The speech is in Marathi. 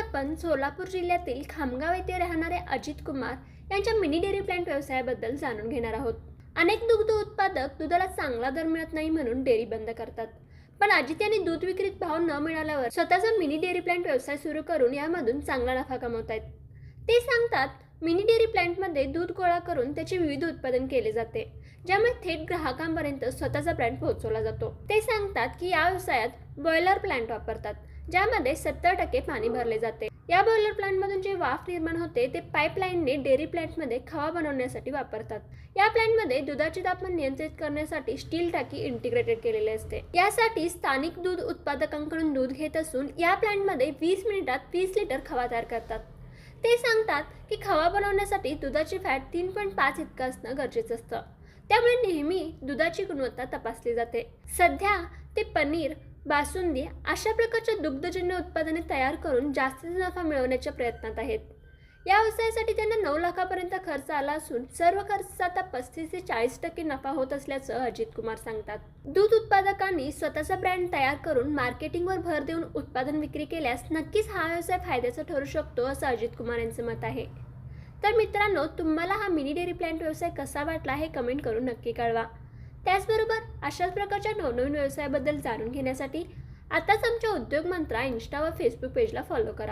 आपण सोलापूर जिल्ह्यातील खामगाव येथे राहणारे अजित कुमार यांच्या मिनी डेअरी प्लांट व्यवसायाबद्दल जाणून घेणार आहोत. अनेक दुग्ध उत्पादक दुधाला चांगला दर मिळत नाही म्हणून डेअरी बंद करतात. पण अजित यांनी दूध विक्रीत भाव न मिळाल्यावर स्वतःचा मिनी डेअरी प्लांट व्यवसाय सुरू करून यामधून चांगला नफा कमवतायत. ते सांगतात, मिनी डेअरी प्लांटमध्ये दूध गोळा करून त्याचे विविध उत्पादन केले जाते, ज्यामुळे थेट ग्राहकांपर्यंत स्वतःचा ब्रँड पोहोचवला जातो. ते सांगतात की या व्यवसायात बॉयलर प्लांट वापरतात, ज्यामध्ये 70% पाणी भरले जाते. या बॉयलर प्लांटमधून जे वाफ निर्माण होते ते पाईपलाईनने डेअरी प्लांटमध्ये खवा बनवण्यासाठी वापरतात. या प्लांटमध्ये दुधाचे तापमान नियंत्रित करण्यासाठी स्टील टाकी इंटिग्रेटेड केलेली असते. यासाठी स्थानिक दूध उत्पादकांकडून दूध घेत असून या प्लांटमध्ये 20 मिनिटात 30 लिटर खवा तयार करतात. ते सांगतात की खवा बनवण्यासाठी दुधाची फॅट 3.5 इतकं असणं गरजेचं असतं, त्यामुळे नेहमी दुधाची गुणवत्ता तपासली जाते. सध्या ते पनीर, बासुंदी अशा प्रकारच्या दुग्धजन्य उत्पादने तयार करून जास्तीत नफा मिळवण्याच्या प्रयत्नात आहेत. या व्यवसायासाठी त्यांना 9 लाखापर्यंत खर्च आला असून सर्व खर्चाचा आता 35 ते 40% नफा होत असल्याचं अजित कुमार सांगतात. दूध उत्पादकांनी स्वतःचा ब्रँड तयार करून मार्केटिंगवर भर देऊन उत्पादन विक्री केल्यास नक्कीच हा व्यवसाय फायद्याचा ठरू शकतो, असं अजित कुमार यांचं मत आहे. तर मित्रांनो, तुम्हाला हा मिनी डेअरी प्लांट व्यवसाय कसा वाटला हे कमेंट करून नक्की कळवा. त्याचबरोबर अशाच प्रकारच्या नवनवीन व्यवसायाबद्दल जाणून घेण्यासाठी आताच आमच्या उद्योग मंत्रा इंस्टा व फेसबुक पेजला फॉलो करा.